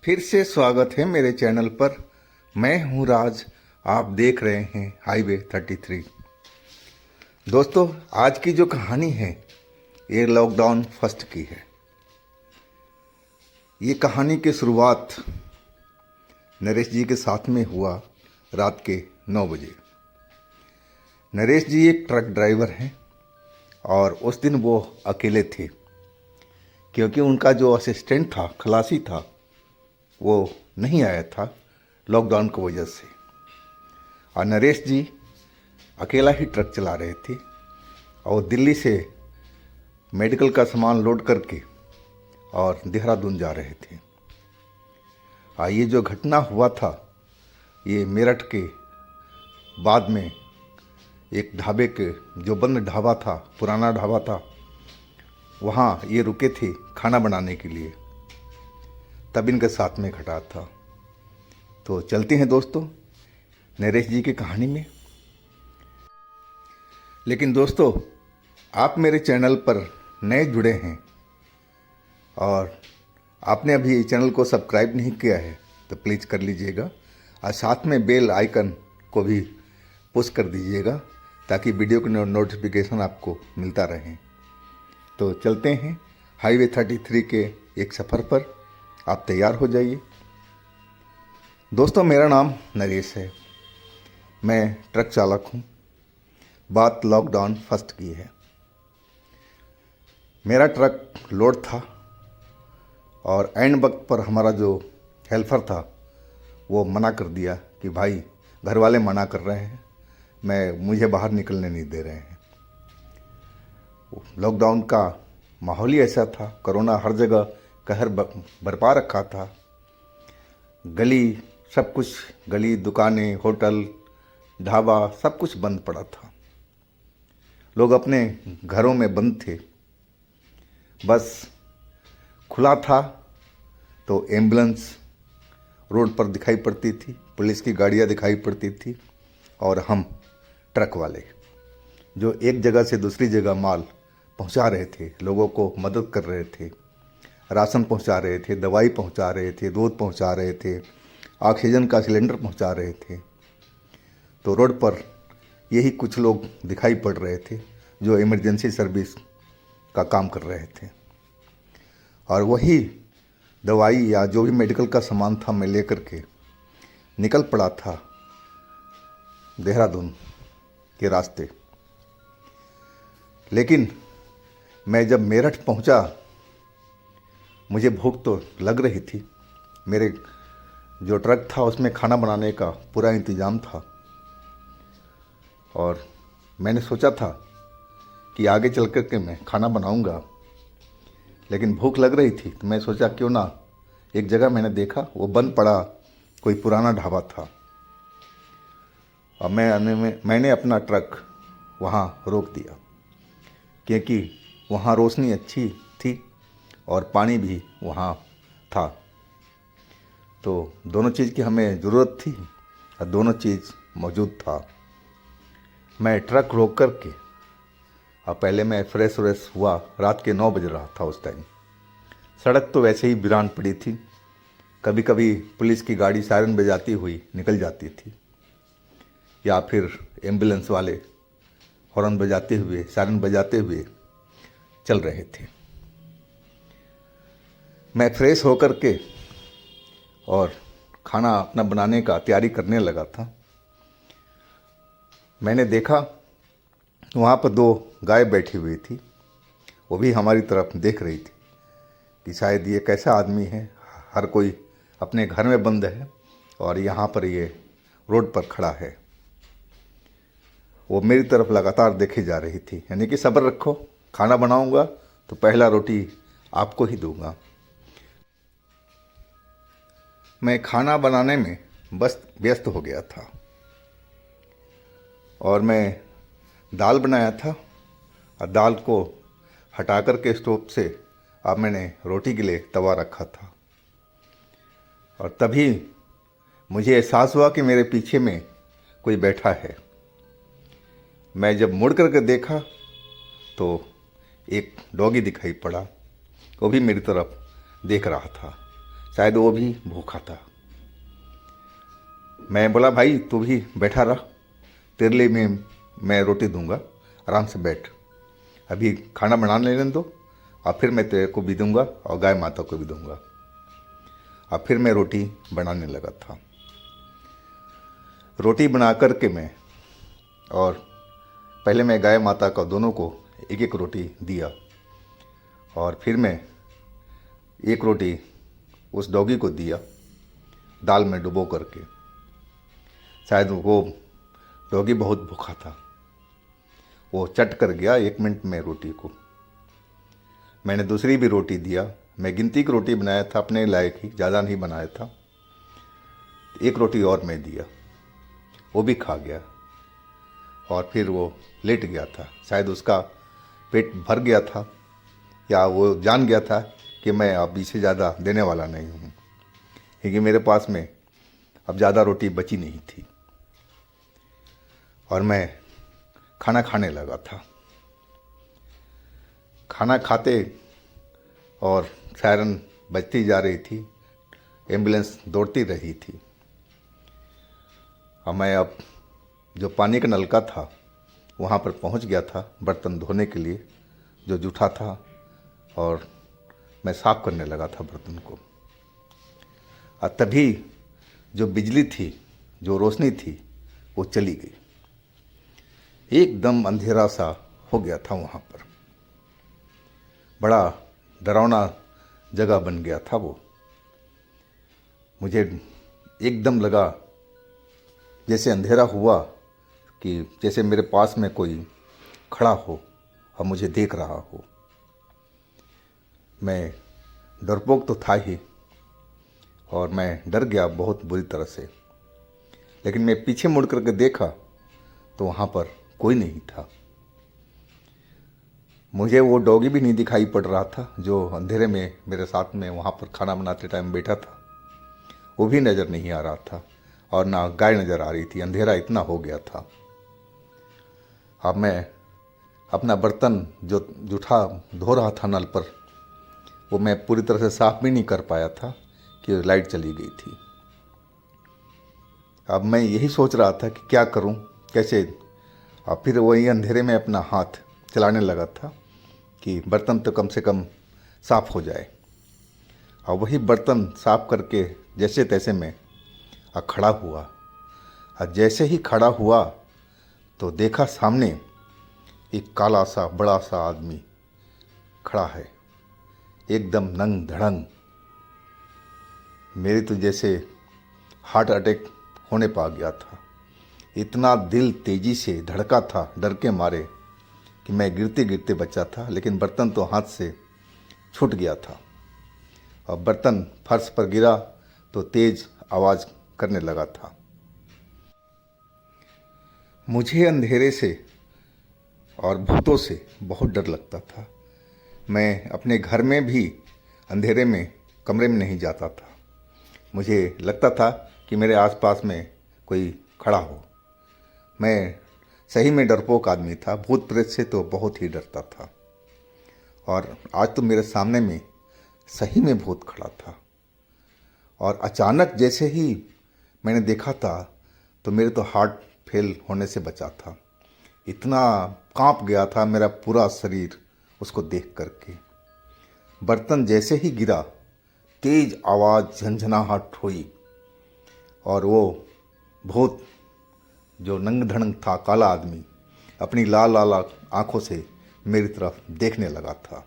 फिर से स्वागत है मेरे चैनल पर। मैं हूं राज। आप देख रहे हैं हाईवे 33। दोस्तों, आज की जो कहानी है ये लॉकडाउन फर्स्ट की है। ये कहानी की शुरुआत नरेश जी के साथ में हुआ रात के 9 बजे। नरेश जी एक ट्रक ड्राइवर हैं और उस दिन वो अकेले थे क्योंकि उनका जो असिस्टेंट था, खलासी था, वो नहीं आया था लॉकडाउन की वजह से। और नरेश जी अकेला ही ट्रक चला रहे थे और दिल्ली से मेडिकल का सामान लोड करके और देहरादून जा रहे थे। और ये जो घटना हुआ था ये मेरठ के बाद में एक ढाबे के, जो बंद ढाबा था, पुराना ढाबा था, वहाँ ये रुके थे खाना बनाने के लिए। तब इनके साथ में घटा था। तो चलते हैं दोस्तों नरेश जी की कहानी में। लेकिन दोस्तों, आप मेरे चैनल पर नए जुड़े हैं और आपने अभी चैनल को सब्सक्राइब नहीं किया है तो प्लीज़ कर लीजिएगा और साथ में बेल आइकन को भी पुश कर दीजिएगा ताकि वीडियो की नोटिफिकेशन आपको मिलता रहे। तो चलते हैं हाईवे 33 के एक सफ़र पर। आप तैयार हो जाइए। दोस्तों, मेरा नाम नरेश है। मैं ट्रक चालक हूँ। बात लॉकडाउन फर्स्ट की है। मेरा ट्रक लोड था और ऐन वक्त पर हमारा जो हेल्पर था वो मना कर दिया कि भाई घर वाले मना कर रहे हैं, मुझे बाहर निकलने नहीं दे रहे हैं। लॉकडाउन का माहौल ही ऐसा था, कोरोना हर जगह कहर बरपा रखा था। गली, सब कुछ, गली, दुकानें, होटल, ढाबा, सब कुछ बंद पड़ा था। लोग अपने घरों में बंद थे। बस खुला था तो एम्बुलेंस रोड पर दिखाई पड़ती थी, पुलिस की गाड़ियाँ दिखाई पड़ती थी और हम ट्रक वाले जो एक जगह से दूसरी जगह माल पहुंचा रहे थे, लोगों को मदद कर रहे थे, राशन पहुंचा रहे थे, दवाई पहुंचा रहे थे, दूध पहुंचा रहे थे, ऑक्सीजन का सिलेंडर पहुंचा रहे थे। तो रोड पर यही कुछ लोग दिखाई पड़ रहे थे जो इमरजेंसी सर्विस का काम कर रहे थे। और वही दवाई या जो भी मेडिकल का सामान था मैं लेकर के निकल पड़ा था देहरादून के रास्ते। लेकिन मैं जब मेरठ पहुंचा, मुझे भूख तो लग रही थी। मेरे जो ट्रक था उसमें खाना बनाने का पूरा इंतज़ाम था और मैंने सोचा था कि आगे चल कर के मैं खाना बनाऊंगा। लेकिन भूख लग रही थी तो मैं सोचा क्यों ना, एक जगह मैंने देखा वो बंद पड़ा कोई पुराना ढाबा था और मैंने अपना ट्रक वहाँ रोक दिया क्योंकि वहाँ रोशनी अच्छी थी और पानी भी वहाँ था। तो दोनों चीज़ की हमें ज़रूरत थी और दोनों चीज़ मौजूद था। मैं ट्रक रोक कर के और पहले मैं फ्रेश व्रेश हुआ। रात के 9 बज रहा था उस टाइम। सड़क तो वैसे ही वीरान पड़ी थी। कभी कभी पुलिस की गाड़ी सायरन बजाती हुई निकल जाती थी या फिर एम्बुलेंस वाले हॉर्न बजाते हुए, सायरन बजाते हुए चल रहे थे। मैं फ्रेश होकर के और खाना अपना बनाने का तैयारी करने लगा था। मैंने देखा वहाँ पर 2 गाय बैठी हुई थी। वो भी हमारी तरफ देख रही थी कि शायद ये कैसा आदमी है, हर कोई अपने घर में बंद है और यहाँ पर ये रोड पर खड़ा है। वो मेरी तरफ लगातार देखे जा रही थी, यानी कि सब्र रखो, खाना बनाऊंगा तो पहला रोटी आपको ही दूंगा। मैं खाना बनाने में बस व्यस्त हो गया था और मैं दाल बनाया था और दाल को हटा कर के स्टोव से अब मैंने रोटी के लिए तवा रखा था। और तभी मुझे एहसास हुआ कि मेरे पीछे में कोई बैठा है। मैं जब मुड़ कर के देखा तो एक डॉगी दिखाई पड़ा, वो भी मेरी तरफ देख रहा था शायद वो भी भूखा था। मैं बोला, भाई तू भी बैठा रह, तेरे लिए मैं रोटी दूंगा, आराम से बैठ, अभी खाना बना लेने दो और फिर मैं तेरे को भी दूंगा और गाय माता को भी दूंगा। और फिर मैं रोटी बनाने लगा था। रोटी बना कर के मैं, और पहले मैं गाय माता का दोनों को एक एक रोटी दिया, और फिर मैं एक रोटी उस डॉगी को दिया दाल में डुबो करके। शायद वो डॉगी बहुत भूखा था, वो चट कर गया 1 मिनट में रोटी को। मैंने दूसरी भी रोटी दिया। मैं गिनती की रोटी बनाया था, अपने लायक ही, ज़्यादा नहीं बनाया था। एक रोटी और मैं दिया, वो भी खा गया और फिर वो लेट गया था। शायद उसका पेट भर गया था या वो जान गया था कि मैं अब इससे ज़्यादा देने वाला नहीं हूँ, क्योंकि मेरे पास में अब ज़्यादा रोटी बची नहीं थी। और मैं खाना खाने लगा था। खाना खाते और सायरन बजती जा रही थी, एम्बुलेंस दौड़ती रही थी। और मैं अब जो पानी का नलका था वहाँ पर पहुँच गया था बर्तन धोने के लिए, जो जूठा था, और मैं साफ़ करने लगा था बर्तन को। और तभी जो बिजली थी, जो रोशनी थी, वो चली गई। एकदम अंधेरा सा हो गया था वहाँ पर। बड़ा डरावना जगह बन गया था वो। मुझे एकदम लगा जैसे अंधेरा हुआ कि जैसे मेरे पास में कोई खड़ा हो और मुझे देख रहा हो। मैं डरपोक तो था ही, और मैं डर गया बहुत बुरी तरह से। लेकिन मैं पीछे मुड़ करके देखा तो वहाँ पर कोई नहीं था। मुझे वो डॉगी भी नहीं दिखाई पड़ रहा था जो अंधेरे में मेरे साथ में वहाँ पर खाना बनाते टाइम बैठा था, वो भी नज़र नहीं आ रहा था। और ना गाय नज़र आ रही थी, अंधेरा इतना हो गया था। अब मैं अपना बर्तन जो जूठा धो रहा था नल पर, वो मैं पूरी तरह से साफ़ भी नहीं कर पाया था कि लाइट चली गई थी। अब मैं यही सोच रहा था कि क्या करूं, कैसे। अब फिर वही अंधेरे में अपना हाथ चलाने लगा था कि बर्तन तो कम से कम साफ़ हो जाए। और वही बर्तन साफ़ करके जैसे तैसे मैं खड़ा हुआ। और जैसे ही खड़ा हुआ तो देखा सामने एक काला सा बड़ा सा आदमी खड़ा है, एकदम नंग धड़ंग। मेरी तो जैसे हार्ट अटैक होने पा गया था। इतना दिल तेजी से धड़का था डर के मारे कि मैं गिरते गिरते बचा था। लेकिन बर्तन तो हाथ से छूट गया था और बर्तन फर्श पर गिरा तो तेज आवाज़ करने लगा था। मुझे अंधेरे से और भूतों से बहुत डर लगता था। मैं अपने घर में भी अंधेरे में कमरे में नहीं जाता था। मुझे लगता था कि मेरे आसपास में कोई खड़ा हो। मैं सही में डरपोक आदमी था, भूत प्रेत से तो बहुत ही डरता था। और आज तो मेरे सामने में सही में भूत खड़ा था। और अचानक जैसे ही मैंने देखा था तो मेरे तो हार्ट फेल होने से बचा था। इतना कांप गया था मेरा पूरा शरीर उसको देख करके। बर्तन जैसे ही गिरा, तेज आवाज़, झंझनाहट हुई, और वो भूत जो नंग धड़ंग था, काला आदमी, अपनी लाल लाल आँखों से मेरी तरफ देखने लगा था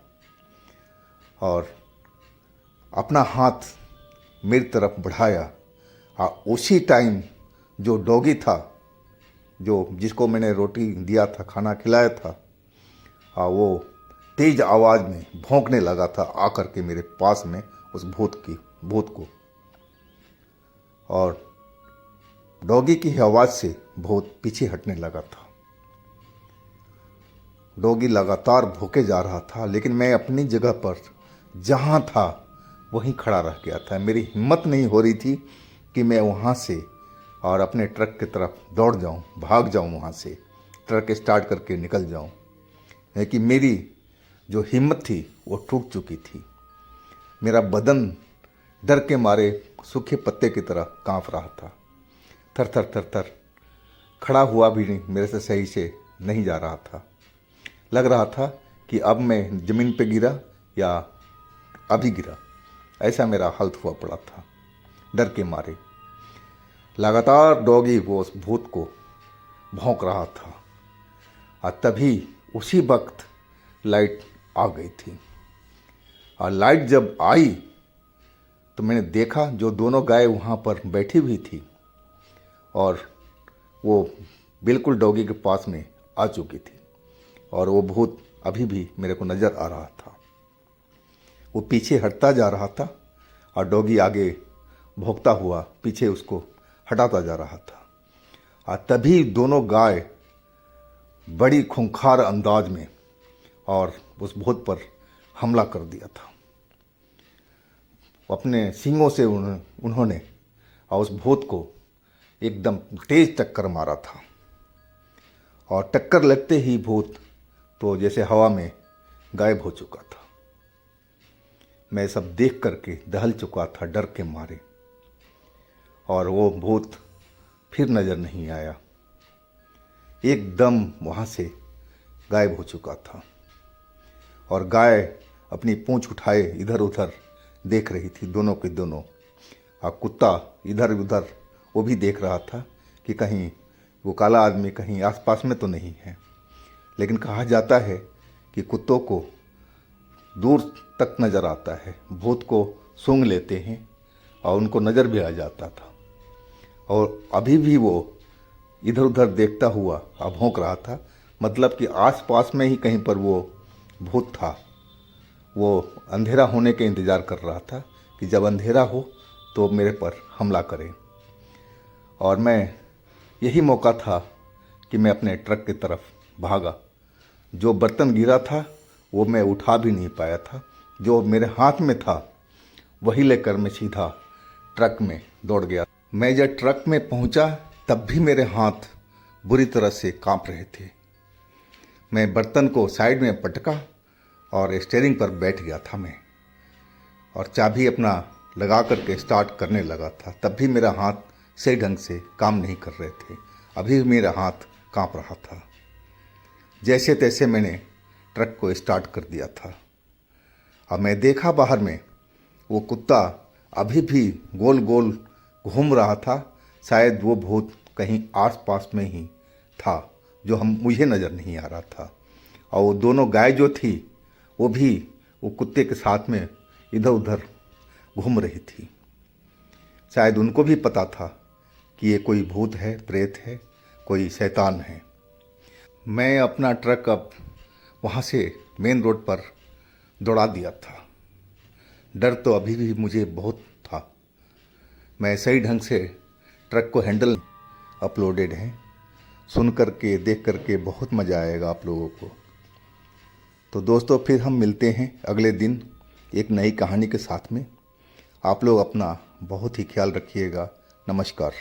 और अपना हाथ मेरी तरफ बढ़ाया। और उसी टाइम जो डॉगी था, जो जिसको मैंने रोटी दिया था, खाना खिलाया था, वो तेज आवाज़ में भौंकने लगा था आकर के मेरे पास में उस भूत को। और डॉगी की आवाज़ से भूत पीछे हटने लगा था। डॉगी लगातार भौंके जा रहा था, लेकिन मैं अपनी जगह पर जहाँ था वहीं खड़ा रह गया था। मेरी हिम्मत नहीं हो रही थी कि मैं वहाँ से और अपने ट्रक की तरफ दौड़ जाऊँ, भाग जाऊँ, वहाँ से ट्रक स्टार्ट करके निकल जाऊँ। लेकिन मेरी जो हिम्मत थी वो टूट चुकी थी। मेरा बदन डर के मारे सूखे पत्ते की तरह कांप रहा था। थर थर थर थर खड़ा हुआ भी नहीं, मेरे से सही से नहीं जा रहा था। लग रहा था कि अब मैं ज़मीन पे गिरा या अभी गिरा, ऐसा मेरा हालत हुआ पड़ा था डर के मारे। लगातार डॉगी वो उस भूत को भौंक रहा था और तभी उसी वक्त लाइट आ गई थी। और लाइट जब आई तो मैंने देखा जो दोनों गाय वहाँ पर बैठी हुई थी और वो बिल्कुल डॉगी के पास में आ चुकी थी और वो भूत अभी भी मेरे को नज़र आ रहा था। वो पीछे हटता जा रहा था और डॉगी आगे भौंकता हुआ पीछे उसको हटाता जा रहा था। और तभी दोनों गाय बड़ी खूंखार अंदाज में और उस भूत पर हमला कर दिया था। अपने सींगों से उन्होंने और उस भूत को एकदम तेज टक्कर मारा था और टक्कर लगते ही भूत तो जैसे हवा में गायब हो चुका था। मैं सब देख करके दहल चुका था डर के मारे और वो भूत फिर नज़र नहीं आया, एकदम वहाँ से गायब हो चुका था। और गाय अपनी पूंछ उठाए इधर उधर देख रही थी, दोनों के दोनों। और कुत्ता इधर उधर वो भी देख रहा था कि कहीं वो काला आदमी कहीं आसपास में तो नहीं है। लेकिन कहा जाता है कि कुत्तों को दूर तक नज़र आता है, भूत को सूंघ लेते हैं और उनको नज़र भी आ जाता था। और अभी भी वो इधर उधर देखता हुआ भौंक रहा था, मतलब कि आसपास में ही कहीं पर वो भूत था। वो अंधेरा होने के इंतज़ार कर रहा था कि जब अंधेरा हो तो मेरे पर हमला करे। और मैं यही मौका था कि मैं अपने ट्रक की तरफ भागा। जो बर्तन गिरा था वो मैं उठा भी नहीं पाया था, जो मेरे हाथ में था वही लेकर मैं सीधा ट्रक में दौड़ गया। मैं जब ट्रक में पहुंचा तब भी मेरे हाथ बुरी तरह से कांप रहे थे। मैं बर्तन को साइड में पटका और स्टीयरिंग पर बैठ गया था मैं, और चाबी अपना लगा करके स्टार्ट करने लगा था। तब भी मेरा हाथ सही ढंग से काम नहीं कर रहे थे, अभी मेरा हाथ कांप रहा था। जैसे तैसे मैंने ट्रक को स्टार्ट कर दिया था। अब मैं देखा बाहर में वो कुत्ता अभी भी गोल गोल घूम रहा था। शायद वो भूत कहीं आसपास में ही था जो मुझे नज़र नहीं आ रहा था। और वो दोनों गाय जो थी वो भी वो कुत्ते के साथ में इधर उधर घूम रही थी। शायद उनको भी पता था कि ये कोई भूत है, प्रेत है, कोई शैतान है। मैं अपना ट्रक अब वहाँ से मेन रोड पर दौड़ा दिया था। डर तो अभी भी मुझे बहुत था। मैं सही ढंग से ट्रक को हैंडल अपलोडेड है, सुन करके देख करके बहुत मज़ा आएगा आप लोगों को। तो दोस्तों फिर हम मिलते हैं अगले दिन एक नई कहानी के साथ में। आप लोग अपना बहुत ही ख्याल रखिएगा। नमस्कार।